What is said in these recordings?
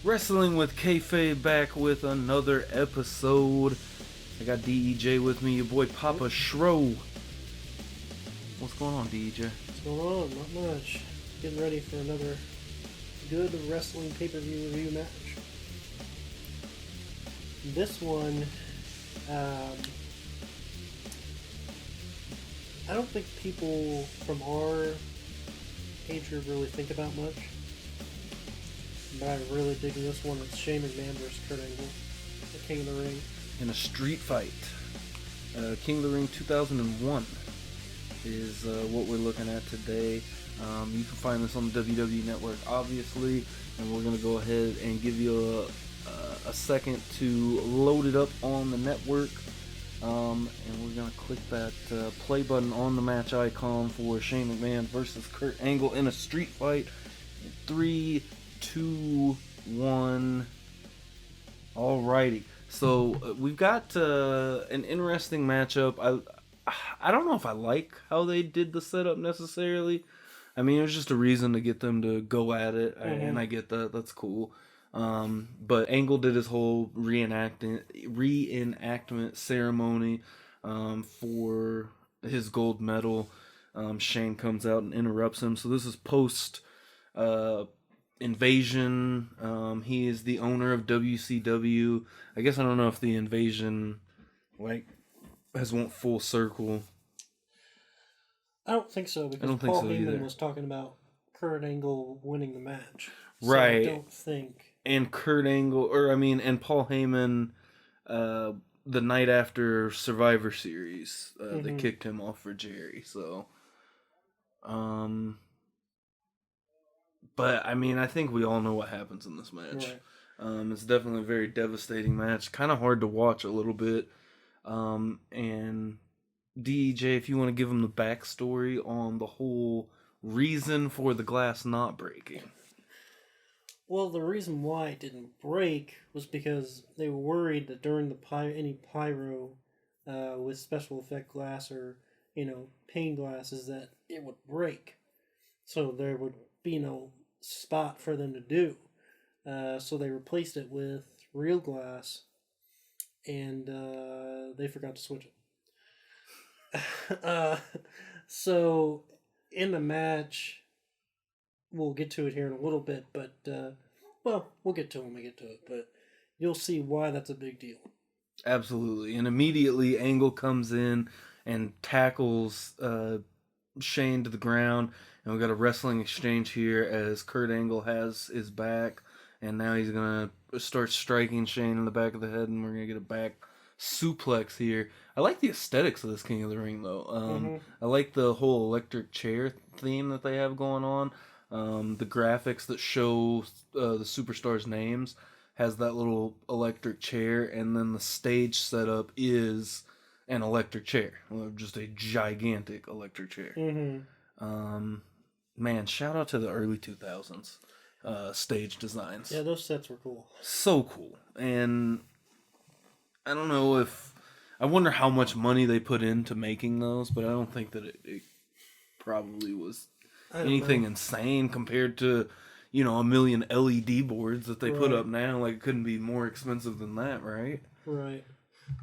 Wrestling with Kayfabe back with another episode. I got DEJ with me, your boy Papa Shro. What's going on, DEJ? What's going on? Not much. Getting ready for another good wrestling pay-per-view review match. This one, I don't think people from our age group really think about much. But I really dig this one. It's Shane McMahon versus Kurt Angle, the King of the Ring. In a street fight. King of the Ring 2001 is what we're looking at today. You can find this on the WWE Network, obviously, and we're going to go ahead and give you a second to load it up on the network. And we're going to click that play button on the match icon for Shane McMahon versus Kurt Angle in a street fight. 3, 2, 1. Alrighty. So we've got an interesting matchup. I don't know if I like how they did the setup necessarily. I mean, it was just a reason to get them to go at it, and I get that. That's cool. But Angle did his whole reenactment ceremony for his gold medal. Shane comes out and interrupts him. So this is post Invasion. He is the owner of WCW. I guess I don't know if the Invasion has went full circle. I don't think so, because Paul Heyman was talking about Kurt Angle winning the match. So right. I don't think. And Kurt Angle, and Paul Heyman, the night after Survivor Series, they kicked him off for Jerry. So, but I mean, I think we all know what happens in this match. Right. It's definitely a very devastating match. Kind of hard to watch a little bit. And DJ, if you want to give them the backstory on the whole reason for the glass not breaking. Well, the reason why it didn't break was because they were worried that during any pyro with special effect glass or pane glasses that it would break. So there would be no spot for them to do. So they replaced it with real glass, and they forgot to switch it. So in the match, we'll get to it here in a little bit, but we'll get to it when we get to it, but you'll see why that's a big deal. Absolutely. And immediately Angle comes in and tackles Shane to the ground, and we've got a wrestling exchange here as Kurt Angle has his back, and now he's going to start striking Shane in the back of the head, and we're going to get a back suplex here. I like the aesthetics of this King of the Ring, though. I like the whole electric chair theme that they have going on. The graphics that show the superstars' names has that little electric chair, and then the stage setup is an electric chair. Just a gigantic electric chair. Man, shout out to the early 2000s stage designs. Yeah, those sets were cool. So cool. And I don't know I wonder how much money they put into making those, but I don't think that it probably was anything insane compared to, a million LED boards that they put up now. Like, it couldn't be more expensive than that, right? Right.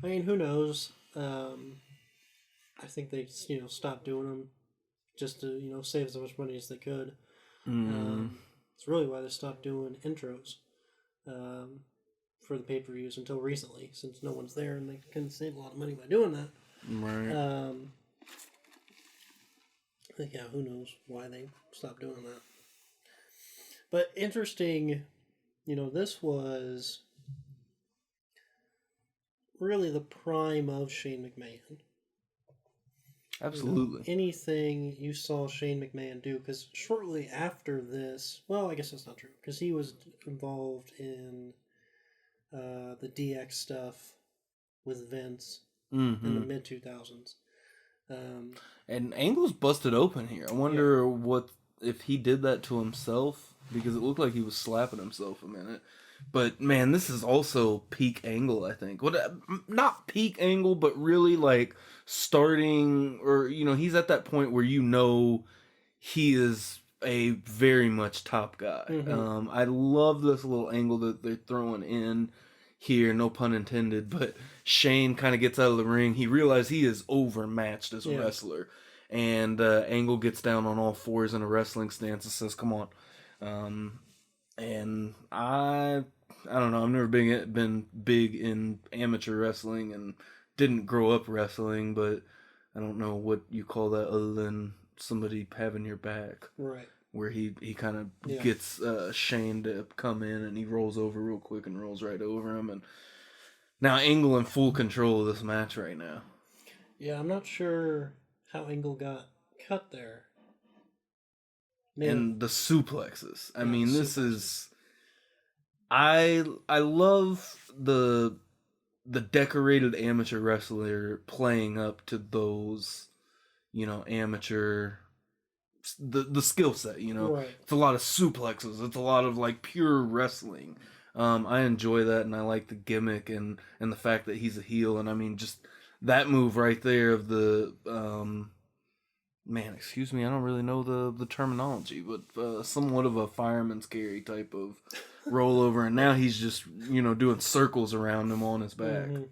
I mean, who knows? I think they, stopped doing them just to, save as much money as they could. It's really why they stopped doing intros for the pay-per-views until recently, since no one's there and they can save a lot of money by doing that. Right. Yeah, who knows why they stopped doing that. But interesting, this was really the prime of Shane McMahon. Absolutely. Anything you saw Shane McMahon do, because shortly after this, well, I guess that's not true, because he was involved in the DX stuff with Vince in the mid-2000s. And Angle's busted open here. I wonder if he did that to himself, because it looked like he was slapping himself a minute. But man, this is also peak Angle, I think. Not peak Angle, but really starting, or he's at that point where he is a very much top guy. Mm-hmm. I love this little angle that they're throwing in here, no pun intended, but Shane kind of gets out of the ring. He realizes he is overmatched as a wrestler. And Angle gets down on all fours in a wrestling stance and says, come on. And I don't know, I've never been big in amateur wrestling and didn't grow up wrestling, but I don't know what you call that other than somebody having your back. Right. Where he kind of gets Shane to come in and he rolls over real quick and rolls right over him. And now Angle in full control of this match right now. Yeah, I'm not sure how Angle got cut there. And the suplexes. I mean, this is... I love the decorated amateur wrestler playing up to those, amateur... The skill set, Right. It's a lot of suplexes. It's a lot of like pure wrestling. I enjoy that, and I like the gimmick and the fact that he's a heel. And I mean, just that move right there of the man, excuse me, I don't really know the terminology, but somewhat of a fireman's carry type of rollover, and now he's just doing circles around him on his back. Mm-hmm.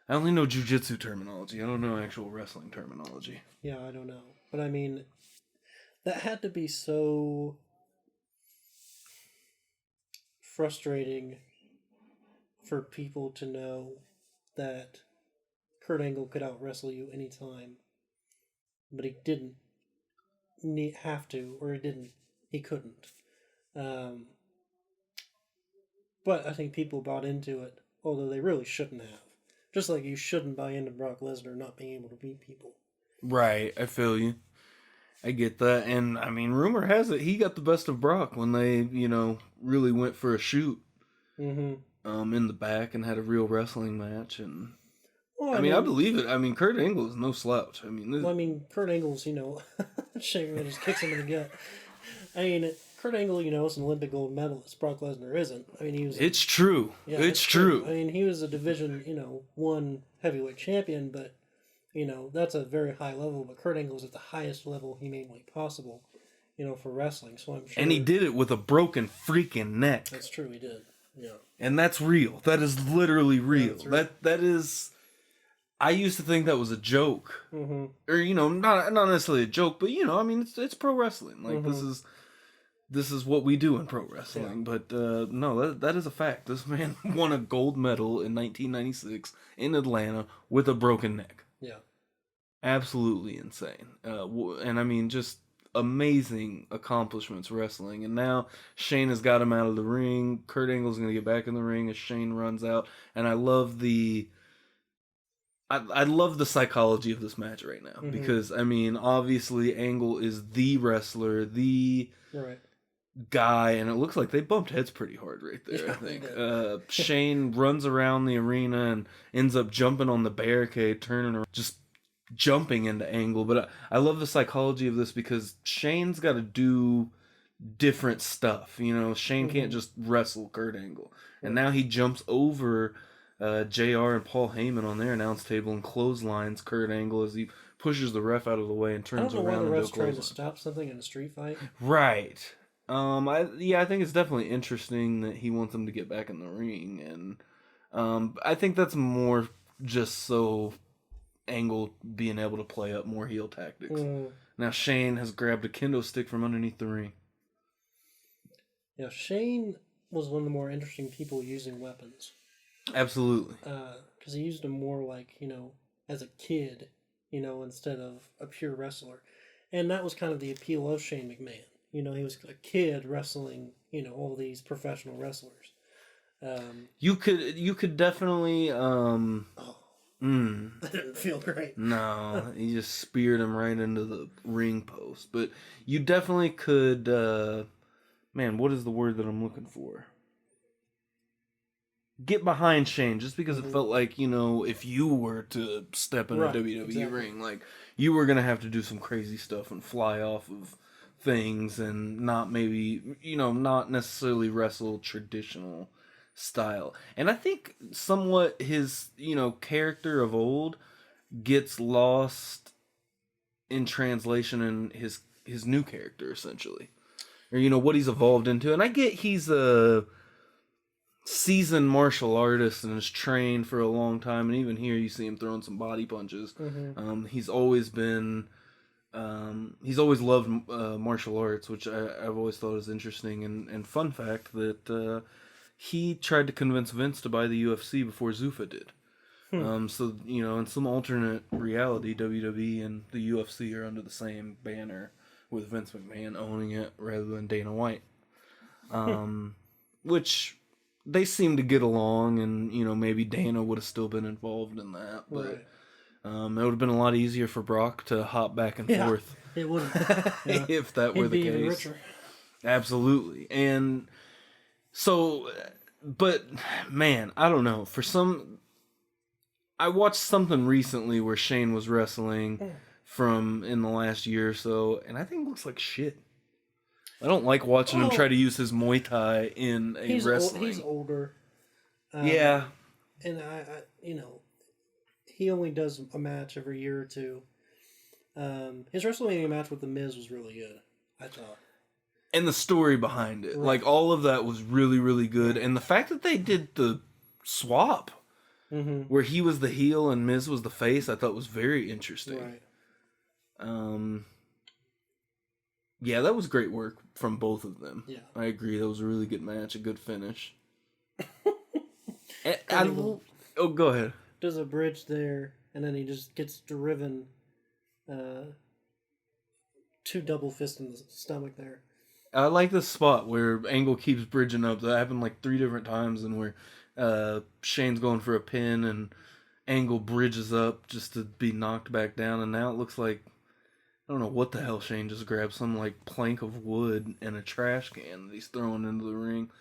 I only know jiu-jitsu terminology. I don't know actual wrestling terminology. Yeah, I don't know, but I mean. That had to be so frustrating for people to know that Kurt Angle could out wrestle you anytime, but he didn't have to, or he couldn't. But I think people bought into it, although they really shouldn't have. Just like you shouldn't buy into Brock Lesnar not being able to beat people. Right, I feel you. I get that, and I mean, rumor has it he got the best of Brock when they, really went for a shoot, in the back and had a real wrestling match. And well, I mean, I believe it. I mean, Kurt Angle is no slouch. I mean, Kurt Angle's, Shane McMahon just kicks him in the gut. I mean, Kurt Angle, is an Olympic gold medalist. Brock Lesnar isn't. I mean, he was. It's true. Yeah, it's true. I mean, he was a Division, 1 heavyweight champion, but. That's a very high level, but Kurt Angle's at the highest level humanly possible, for wrestling. So I'm sure. And he did it with a broken freaking neck. That's true, he did. Yeah. And that's real. That is literally real. Yeah, that is. I used to think that was a joke, or not necessarily a joke, but I mean, it's pro wrestling. Like this is what we do in pro wrestling. Yeah. But no, that is a fact. This man won a gold medal in 1996 in Atlanta with a broken neck. Yeah. Absolutely insane. And I mean, just amazing accomplishments wrestling. And now Shane has got him out of the ring. Kurt Angle's going to get back in the ring as Shane runs out. And I love I love the psychology of this match right now. Because, I mean, obviously Angle is the wrestler, the guy. And it looks like they bumped heads pretty hard right there, yeah, I think. Shane runs around the arena and ends up jumping on the barricade, turning around, just jumping into Angle. But I love the psychology of this because Shane's got to do different stuff. Shane can't just wrestle Kurt Angle. And now he jumps over JR and Paul Heyman on their announce table and clotheslines Kurt Angle as he pushes the ref out of the way and turns around. I don't know why the ref's trying to stop something in a street fight. Right. I think it's definitely interesting that he wants them to get back in the ring, and I think that's more just so Angle being able to play up more heel tactics. Now Shane has grabbed a kendo stick from underneath the ring. Yeah, Shane was one of the more interesting people using weapons. Absolutely. Because he used them more like, as a kid, instead of a pure wrestler. And that was kind of the appeal of Shane McMahon. He was a kid wrestling, all these professional wrestlers. You could definitely. That didn't feel great. No, he just speared him right into the ring post. But you definitely could. Man, what is the word that I'm looking for? Get behind Shane, just because it felt like, if you were to step in a WWE ring, like, you were going to have to do some crazy stuff and fly off of things and not not necessarily wrestle traditional style. And I think somewhat his, character of old gets lost in translation in his new character, essentially. Or, you know, what he's evolved into. And I get he's a seasoned martial artist and has trained for a long time. And even here you see him throwing some body punches. He's always been... he's always loved martial arts, which I've always thought is interesting. And fun fact that he tried to convince Vince to buy the UFC before Zuffa did. So, you know, in some alternate reality, WWE and the UFC are under the same banner with Vince McMahon owning it rather than Dana White. Which they seem to get along, and, you know, maybe Dana would have still been involved in that. But Right. it would have been a lot easier for Brock to hop back and forth. It would have. If that were the He'd be even case. richer. Absolutely. And so, but, man, I don't know. I watched something recently where Shane was wrestling from in the last year or so, and I think it looks like shit. I don't like watching him try to use his Muay Thai in a wrestling. He's older. Yeah. And I, you know, he only does a match every year or two. His WrestleMania match with The Miz was really good, I thought. And the story behind it. Right. Like, all of that was really, really good. And the fact that they did the swap, where he was the heel and Miz was the face, I thought was very interesting. Right. Yeah, that was great work from both of them. Yeah. I agree. That was a really good match, a good finish. Go ahead. Does a bridge there, and then he just gets driven 2 double fists in the stomach there. I like this spot where Angle keeps bridging up. That happened like 3 different times, and where Shane's going for a pin, and Angle bridges up just to be knocked back down, and now it looks like, I don't know what the hell Shane just grabbed, some like plank of wood and a trash can that he's throwing into the ring.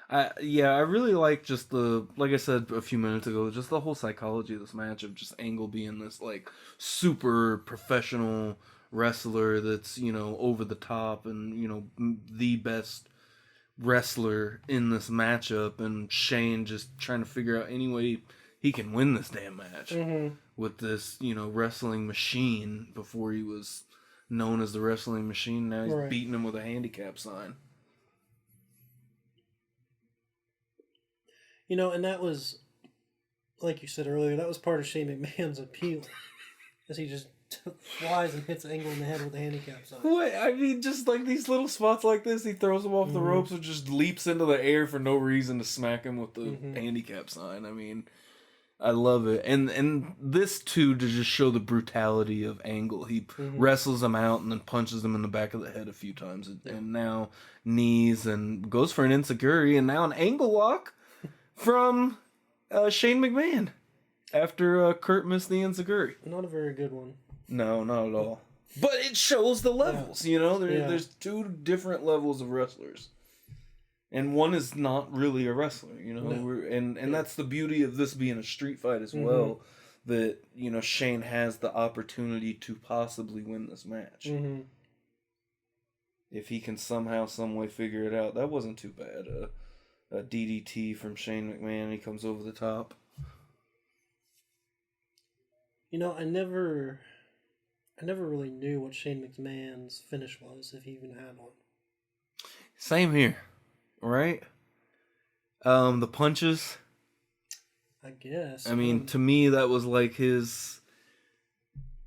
I really like just like I said a few minutes ago, just the whole psychology of this match of just Angle being this like super professional wrestler that's, you know, over the top and, you know, the best wrestler in this matchup, and Shane just trying to figure out any way he can win this damn match with this, you know, wrestling machine. Before he was known as the wrestling machine, now he's beating him with a handicap sign. You know, and that was, like you said earlier, that was part of Shane McMahon's appeal, as he just flies and hits Angle in the head with a handicap sign. What? I mean, just like these little spots like this, he throws him off the ropes and just leaps into the air for no reason to smack him with the handicap sign. I mean, I love it. And this, too, to just show the brutality of Angle. He wrestles him out and then punches him in the back of the head a few times. And now knees and goes for an enziguri, and now an angle lock from Shane McMahon after Kurt missed the enziguri. Not a very good one. No, not at all. But it shows the levels, you know? There's 2 different levels of wrestlers. And one is not really a wrestler, you know? No. And that's the beauty of this being a street fight as well, that, you know, Shane has the opportunity to possibly win this match. If he can somehow, some way figure it out. That wasn't too bad. A DDT from Shane McMahon, he comes over the top. You know, I never really knew what Shane McMahon's finish was, if he even had one. Same here, right? The punches. I guess. I mean, to me, that was like his.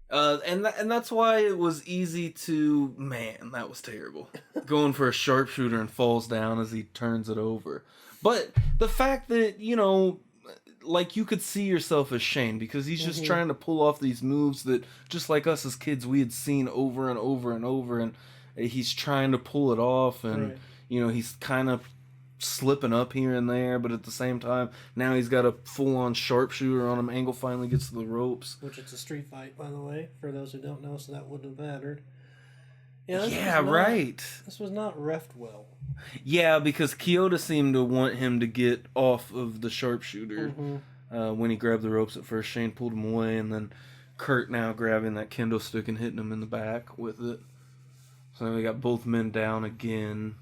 And that's why it was easy to, man, that was terrible. Going for a sharpshooter and falls down as he turns it over. But the fact that, you know, like you could see yourself as Shane, because he's just trying to pull off these moves that, just like us as kids, we had seen over and over and over, and he's trying to pull it off, and, you know, he's kind of slipping up here and there, but at the same time, now he's got a full-on sharpshooter on him. Angle finally gets to the ropes. Which it's a street fight, by the way, for those who don't know, so that wouldn't have mattered. Right. This was not reffed well. Yeah, because Kyoto seemed to want him to get off of the sharpshooter when he grabbed the ropes at first. Shane pulled him away, and then Kurt now grabbing that kendo stick and hitting him in the back with it. So then we got both men down again.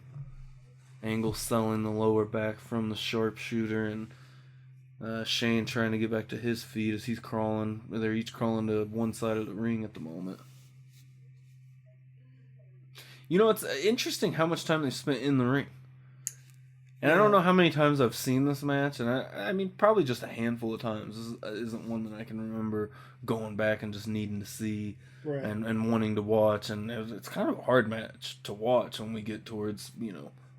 Angle selling the lower back from the sharpshooter, and Shane trying to get back to his feet as he's crawling. They're each crawling to one side of the ring at the moment. You know, it's interesting how much time they spent in the ring. And I Yeah. don't know how many times I've seen this match, and I mean, probably just a handful of times. This isn't one that I can remember going back and just needing to see Right. and wanting to watch. And it's kind of a hard match to watch when we get towards,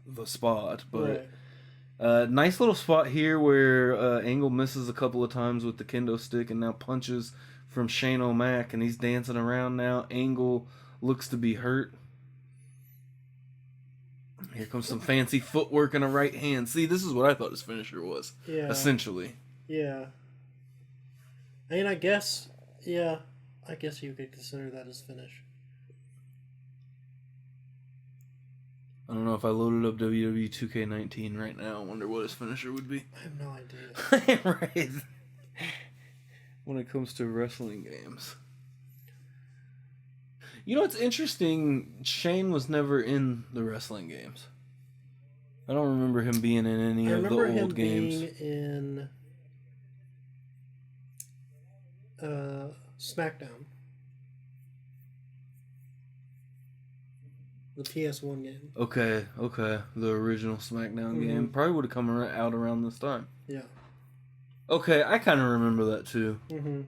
the spot. But nice little spot here where Angle misses a couple of times with the kendo stick and now punches from Shane O'Mac, and he's dancing around now. Angle looks to be hurt. Here comes some fancy footwork and a right hand. See, this is what I thought his finisher was. Yeah. Essentially. Yeah. I mean, I guess you could consider that his finish. I don't know if I loaded up WWE 2K19 right now. I wonder what his finisher would be. I have no idea. Right. When it comes to wrestling games. You know what's interesting? Shane was never in the wrestling games. I don't remember him being in any of the old games. I remember him being in SmackDown. The PS1 game. Okay. The original SmackDown game. Probably would have come out around this time. Yeah. Okay, I kind of remember that too. Mm-hmm.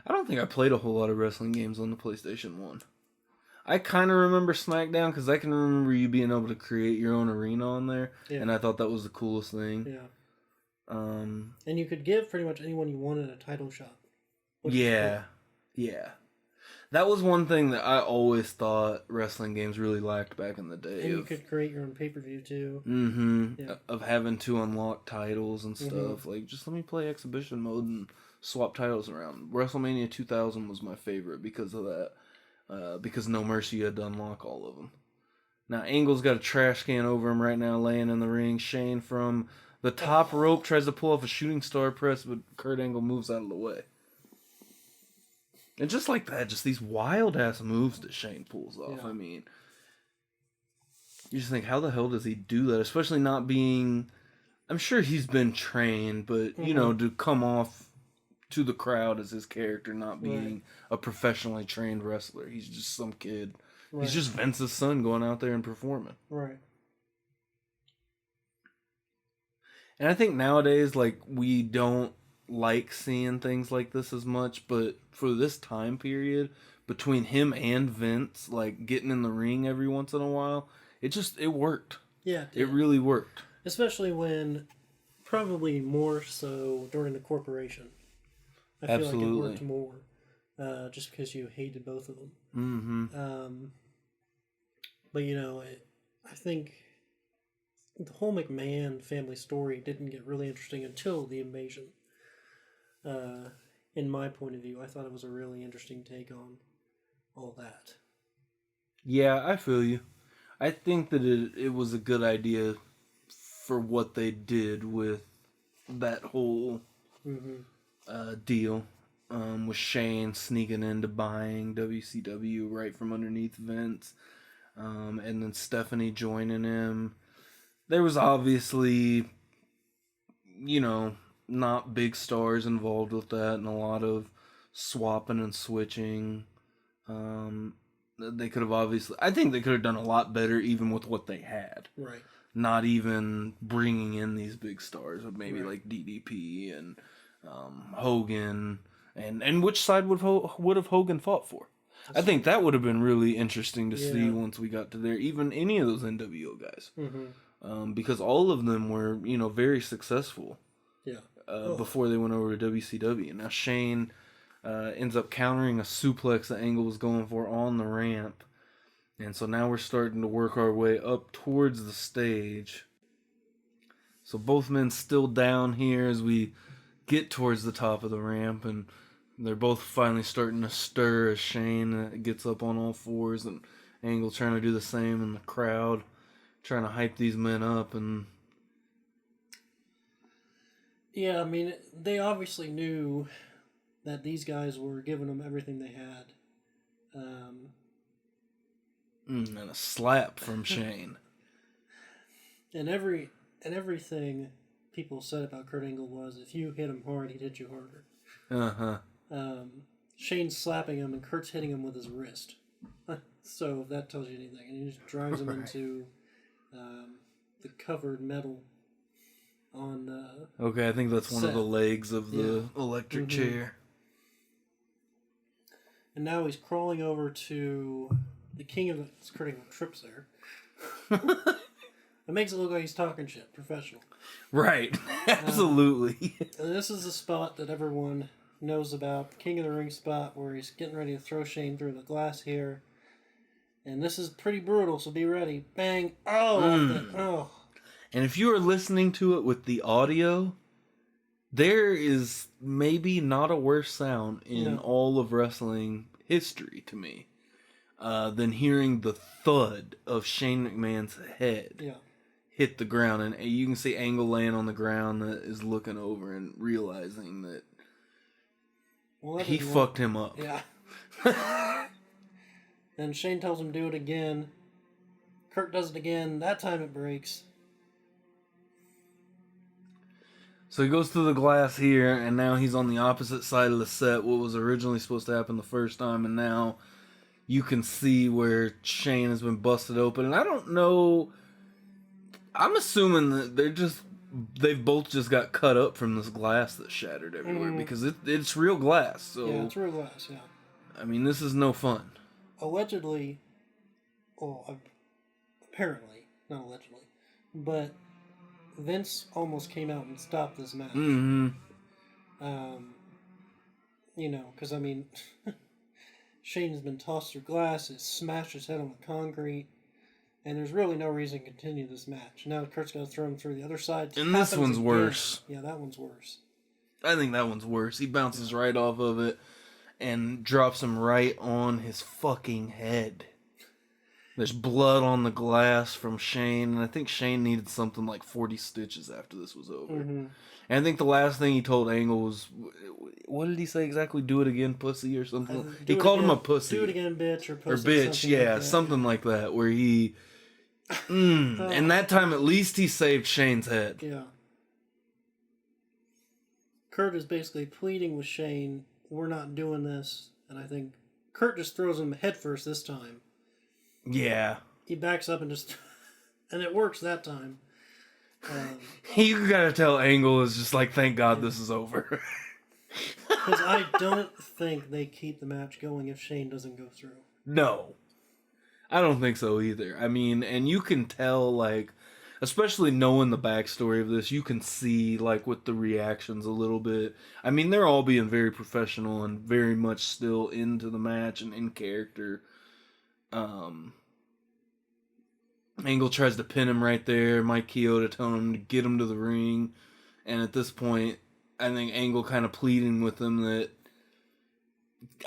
I don't think I played a whole lot of wrestling games on the PlayStation 1. I kind of remember SmackDown because I can remember you being able to create your own arena on there, and I thought that was the coolest thing. Yeah. And you could give pretty much anyone you wanted a title shot. Yeah. That was one thing that I always thought wrestling games really lacked back in the day. And you could create your own pay-per-view too. Mm-hmm. Yeah. Of having to unlock titles and stuff. Like, just let me play exhibition mode and swap titles around. WrestleMania 2000 was my favorite because of that. Because No Mercy had to unlock all of them. Now, Angle's got a trash can over him right now, laying in the ring. Shane from the top rope tries to pull off a shooting star press, but Kurt Angle moves out of the way. And just like that, just these wild-ass moves that Shane pulls off. Yeah. I mean, you just think, how the hell does he do that? Especially not being... I'm sure he's been trained, but, to come off to the crowd as his character, not being a professionally trained wrestler. He's just some kid. Right. He's just Vince's son going out there and performing. Right. And I think nowadays, like, we don't like seeing things like this as much, but for this time period, between him and Vince, like, getting in the ring every once in a while, it worked. Yeah. It really worked. Especially when, probably more so during the corporation. I feel like it worked more, just because you hated both of them. Mm-hmm. But, I think the whole McMahon family story didn't get really interesting until the invasion. In my point of view, I thought it was a really interesting take on all that. Yeah, I feel you. I think that it was a good idea for what they did with that whole deal. With Shane sneaking into buying WCW right from underneath Vince. And then Stephanie joining him. There was obviously, not big stars involved with that, and a lot of swapping and switching. They could have I think they could have done a lot better even with what they had. Right. Not even bringing in these big stars, but maybe like DDP and Hogan. And which side would have Hogan fought for? I think that would have been really interesting to see once we got to there. Even any of those NWO guys. Mm-hmm. Because all of them were, very successful. Yeah. Before they went over to WCW. Now Shane ends up countering a suplex that Angle was going for on the ramp. And so now we're starting to work our way up towards the stage. So both men still down here as we get towards the top of the ramp, and they're both finally starting to stir as Shane gets up on all fours, and Angle trying to do the same in the crowd, trying to hype these men up. And yeah, I mean, they obviously knew that these guys were giving them everything they had. And a slap from Shane. And everything people said about Kurt Angle was, if you hit him hard, he'd hit you harder. Uh-huh. Shane's slapping him, and Kurt's hitting him with his wrist. So if that tells you anything, and he just drives him into the covered metal on. Okay, I think that's one of the legs of the electric chair. And now he's crawling over to the king of the critical trips there. It makes it look like he's talking shit, professional. Right, absolutely. And this is the spot that everyone knows about, the King of the Ring spot, where he's getting ready to throw Shane through the glass here. And this is pretty brutal, so be ready. Bang! Oh! And if you are listening to it with the audio, there is maybe not a worse sound in all of wrestling history to me than hearing the thud of Shane McMahon's head hit the ground. And you can see Angle laying on the ground that is looking over and realizing that he fucked him up. Yeah. Then Shane tells him to do it again. Kurt does it again. That time it breaks. So he goes through the glass here, and now he's on the opposite side of the set, what was originally supposed to happen the first time, and now you can see where Shane has been busted open. And I don't know, I'm assuming that they've both just got cut up from this glass that shattered everywhere, because it's real glass. So yeah, it's real glass, yeah. I mean, this is no fun. Allegedly, apparently, not allegedly, but Vince almost came out and stopped this match. Mm-hmm. Because, I mean, Shane's been tossed through glass, has smashed his head on the concrete, and there's really no reason to continue this match. Now Kurt's going to throw him through the other side. And this one's worse. Yeah, that one's worse. I think that one's worse. He bounces right off of it and drops him right on his fucking head. There's blood on the glass from Shane, and I think Shane needed something like 40 stitches after this was over. Mm-hmm. And I think the last thing he told Angle was, what did he say exactly? Do it again, pussy, or something? He called him a pussy. Do it again, bitch, or pussy. Or bitch, yeah, something like that, where he... and that time, at least he saved Shane's head. Yeah. Kurt is basically pleading with Shane, we're not doing this, and I think Kurt just throws him headfirst this time. Yeah. He backs up and just... and it works that time. You gotta tell Angle is just like, thank God this is over. Because I don't think they keep the match going if Shane doesn't go through. No. I don't think so either. I mean, and you can tell, like, especially knowing the backstory of this, you can see, like, with the reactions a little bit. I mean, they're all being very professional and very much still into the match and in character. Angle tries to pin him right there. Mike Chioda telling him to get him to the ring. And at this point, I think Angle kind of pleading with him that,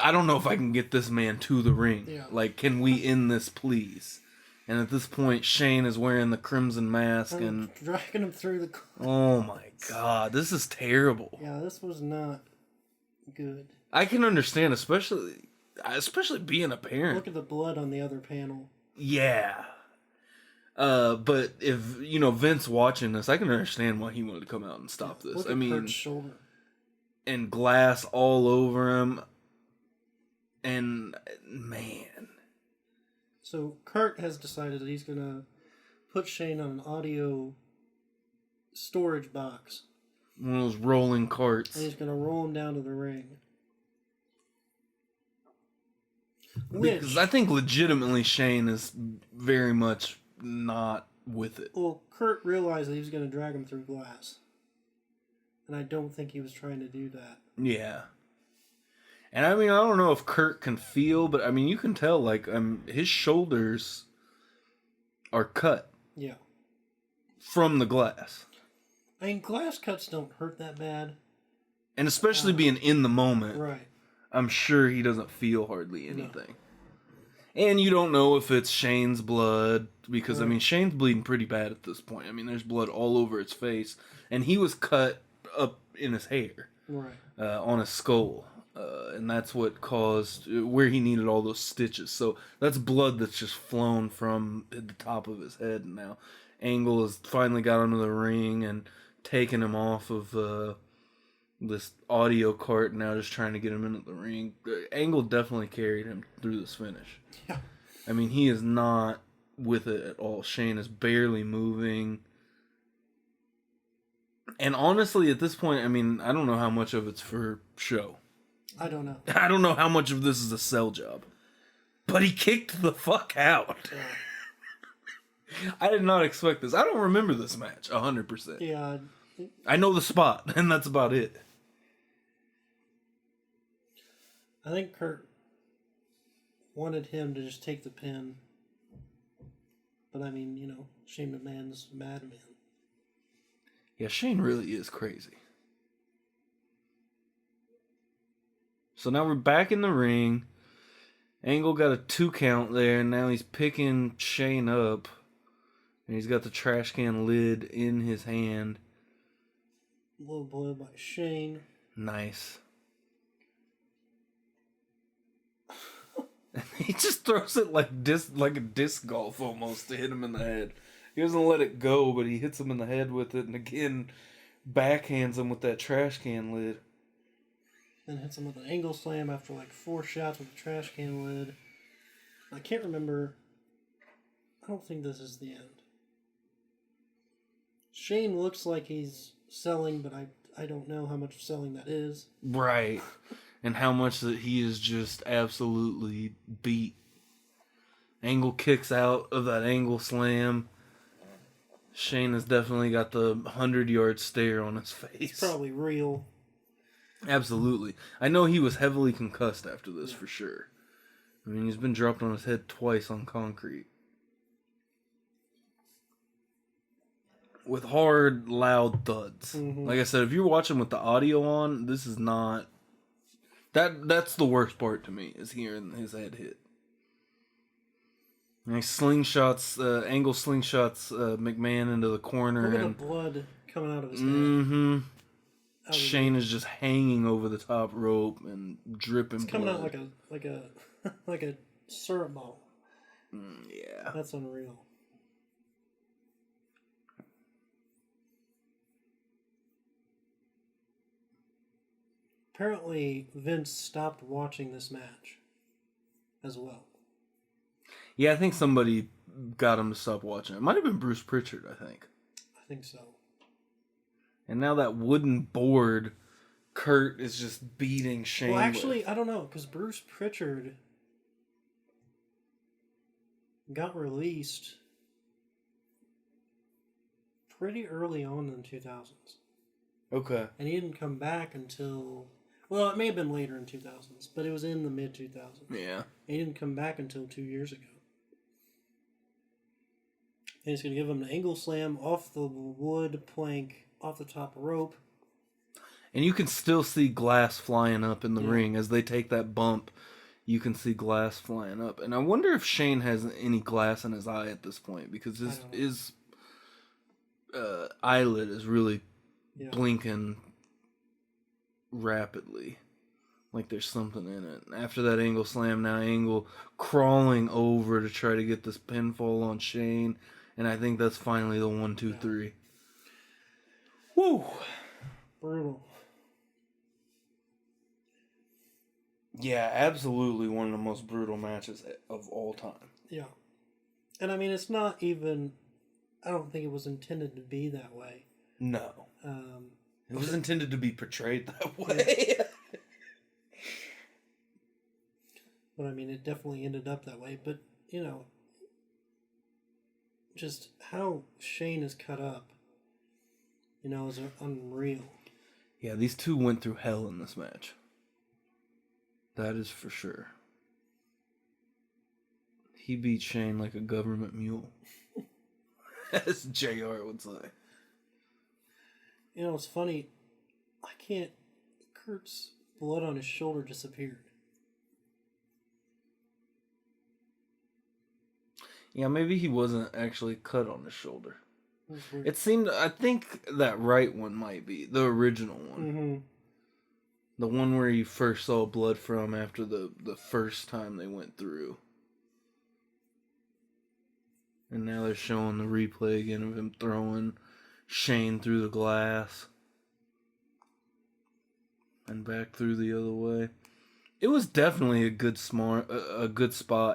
I don't know if I can get this man to the ring. Yeah. Like, can we end this, please? And at this point, Shane is wearing the crimson mask and dragging him through the... Oh my God, this is terrible. Yeah, this was not good. I can understand, especially being a parent. Look at the blood on the other panel. Yeah. But if, Vince watching this, I can understand why he wanted to come out and stop this. Look at Kurt's shoulder. And glass all over him. And, man. So, Kurt has decided that he's going to put Shane on an audio storage box. One of those rolling carts. And he's going to roll him down to the ring. Because I think legitimately Shane is very much not with it. Well, Kurt realized that he was going to drag him through glass. And I don't think he was trying to do that. Yeah. And I mean, I don't know if Kurt can feel, but I mean, you can tell, like, his shoulders are cut. Yeah. From the glass. I mean, glass cuts don't hurt that bad. And especially being in the moment. Right. I'm sure he doesn't feel hardly anything. No. And you don't know if it's Shane's blood, because, right. I mean, Shane's bleeding pretty bad at this point. I mean, there's blood all over his face. And he was cut up in his hair. Right. On his skull. And that's what caused where he needed all those stitches. So that's blood that's just flown from the top of his head. And now Angle has finally got into the ring and taken him off of this audio cart now just trying to get him into the ring. Angle definitely carried him through this finish. Yeah. I mean, he is not with it at all. Shane is barely moving. And honestly, at this point, I mean, I don't know how much of it's for show. I don't know. I don't know how much of this is a sell job. But he kicked the fuck out. Yeah. I did not expect this. I don't remember this match 100%. Yeah. I know the spot, and that's about it. I think Kurt wanted him to just take the pin. But I mean, you know, Shane McMahon's a madman. Yeah, Shane really is crazy. So now we're back in the ring. Angle got a 2 count there, and now he's picking Shane up. And he's got the trash can lid in his hand. Low blow by Shane. Nice. He just throws it like a disc golf almost to hit him in the head. He doesn't let it go, but he hits him in the head with it, and again backhands him with that trash can lid. Then hits him with an angle slam after like 4 shots with the trash can lid. I can't remember. I don't think this is the end. Shane looks like he's selling, but I don't know how much selling that is. Right. And how much that he is just absolutely beat. Angle kicks out of that angle slam. Shane has definitely got the 100-yard stare on his face. It's probably real. Absolutely. I know he was heavily concussed after this, for sure. I mean, he's been dropped on his head twice on concrete. With hard, loud thuds. Mm-hmm. Like I said, if you're watching with the audio on, this is not... That's the worst part to me, is hearing his head hit. And he slingshots, Angle slingshots McMahon into the corner. Look at and the blood coming out of his head. Mm-hmm. Shane is just hanging over the top rope and dripping It's coming blood. out like a syrup bottle. Yeah. That's unreal. Apparently, Vince stopped watching this match as well. Yeah, I think somebody got him to stop watching. It might have been Bruce Pritchard, I think. I think so. And now that wooden board, Kurt is just beating Shane. Well, actually, with. I don't know, because Bruce Pritchard got released pretty early on in the 2000s. Okay. And he didn't come back until... Well, it may have been later in 2000s, but it was in the mid-2000s. Yeah. And he didn't come back until 2 years ago. And he's going to give him an angle slam off the wood plank, off the top rope. And you can still see glass flying up in the ring as they take that bump. You can see glass flying up. And I wonder if Shane has any glass in his eye at this point, because his eyelid is really blinking rapidly. Like there's something in it. After that angle slam, now Angle crawling over to try to get this pinfall on Shane. And I think that's finally the 1, 2, 3. Woo! Brutal. Yeah, absolutely one of the most brutal matches of all time. Yeah. And I mean, it's not even... I don't think it was intended to be that way. No. It was intended to be portrayed that way. But I mean, it definitely ended up that way. But, you know, just how Shane is cut up, you know, is unreal. Yeah, these two went through hell in this match. That is for sure. He beat Shane like a government mule. As JR would say. You know, it's funny. Kurt's blood on his shoulder disappeared. Yeah, maybe he wasn't actually cut on his shoulder. It seemed, I think that right one might be the original one. Mm-hmm. The one where you first saw blood from after the first time they went through. And now they're showing the replay again of him throwing Shane through the glass. and back through the other way. It was definitely a good spot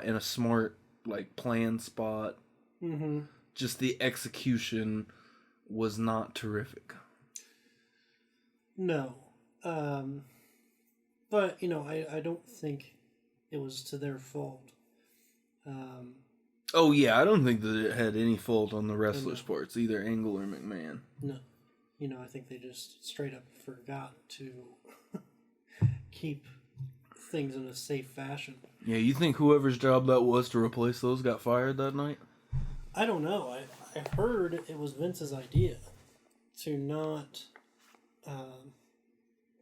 and a smart, like, planned spot. Mm-hmm. Just the execution was not terrific. No. But, I don't think it was to their fault. Oh, yeah, I don't think that it had any fault on the wrestlers' parts, either Angle or McMahon. No. I think they just straight up forgot to keep things in a safe fashion. Yeah, you think whoever's job that was to replace those got fired that night? I don't know. I heard it was Vince's idea to not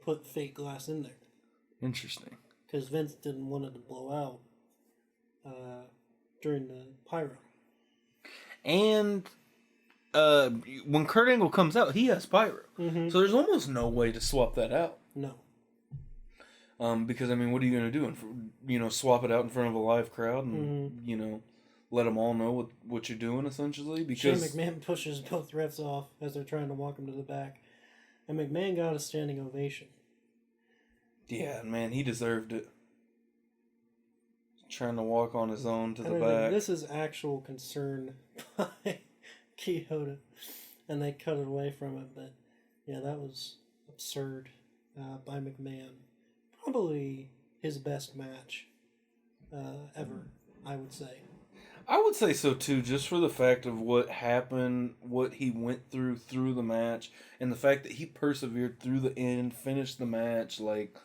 put fake glass in there. Interesting. Because Vince didn't want it to blow out during the pyro. And when Kurt Angle comes out, he has pyro. Mm-hmm. So there's almost no way to swap that out. No. Because, I mean, what are you going to do? Swap it out in front of a live crowd and, let them all know what you're doing, essentially? Because Shane McMahon pushes both refs off as they're trying to walk him to the back. And McMahon got a standing ovation. Yeah, man, he deserved it. Trying to walk on his own to the back. This is actual concern by Quixote. And they cut it away from it. But, yeah, that was absurd by McMahon. Probably his best match ever, I would say. I would say so too, just for the fact of what happened, what he went through the match, and the fact that he persevered through the end, finished the match. Like,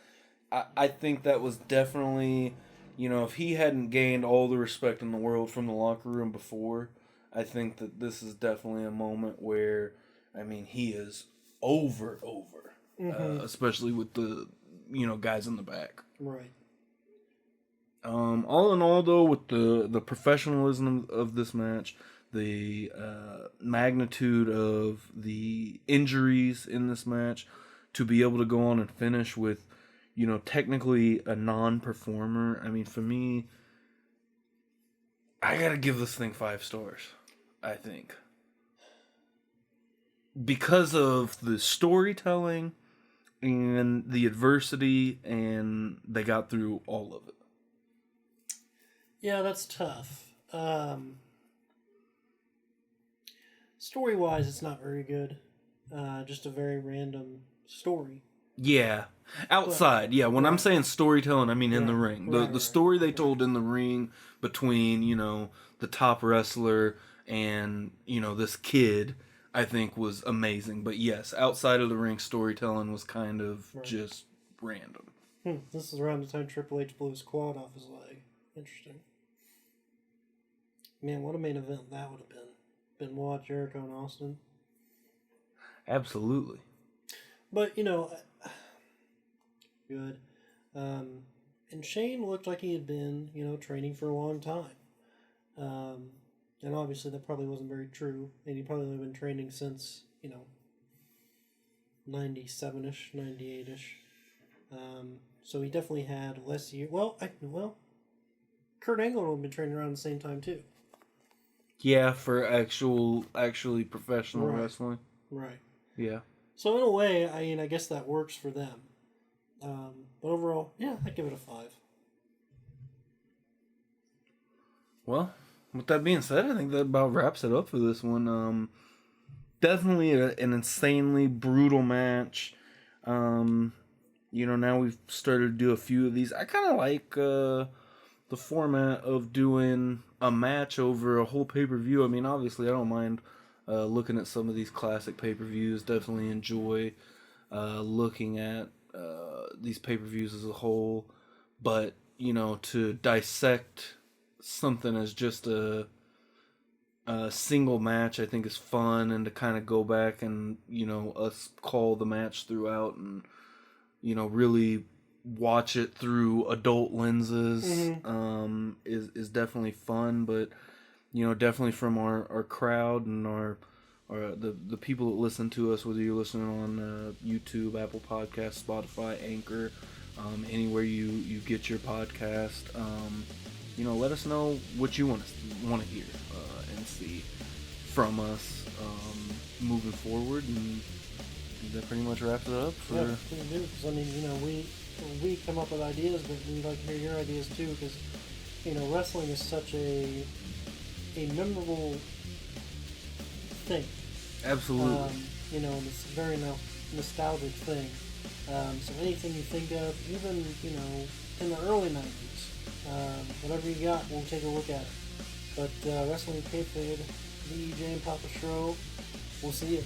I think that was definitely, if he hadn't gained all the respect in the world from the locker room before, I think that this is definitely a moment where, I mean, he is over, especially with the guys in the back. Right. All in all, though, with the professionalism of this match, the magnitude of the injuries in this match, to be able to go on and finish with, technically a non-performer. I mean, for me, I gotta give this thing 5 stars, I think. Because of the storytelling and the adversity, and they got through all of it. Yeah, that's tough. Story-wise, it's not very good. Just a very random story. Yeah. Outside, when I'm saying storytelling, I mean in the ring. The story they told in the ring between, the top wrestler and, this kid, I think was amazing. But yes, outside of the ring, storytelling was kind of just random. This is around the time Triple H blew his quad off his leg. Interesting. Man, what a main event that would have been. Benoit, Jericho, and Austin. Absolutely. But, good. And Shane looked like he had been, training for a long time. And obviously that probably wasn't very true. And he probably only been training since, 97-ish, 98-ish. So he definitely had less years. Well, Kurt Angle would have been training around the same time too. Yeah, for actually professional wrestling. Right. Yeah. So in a way, I guess that works for them. But overall, yeah, I'd give it a 5. Well, with that being said, I think that about wraps it up for this one. Definitely an insanely brutal match. Now we've started to do a few of these. I kind of like the format of doing a match over a whole pay-per-view. I mean, obviously, I don't mind looking at some of these classic pay-per-views. Definitely enjoy looking at these pay-per-views as a whole. But, to dissect something as just a single match, I think is fun, and to kind of go back and, us call the match throughout and, really watch it through adult lenses is definitely fun. But definitely from our crowd and our the people that listen to us, whether you're listening on YouTube, Apple Podcasts, Spotify, Anchor, anywhere you get your podcast, let us know what you want to hear and see from us moving forward, and That pretty much wraps it up for. Yeah, we do. Because I mean, we come up with ideas, but we'd like to hear your ideas too. Because wrestling is such a memorable thing. Absolutely. It's a very nostalgic thing. So anything you think of, even in the early '90s, whatever you got, we'll take a look at it. But Wrestling Kayfabe, the EJ and Papa Show, we'll see you.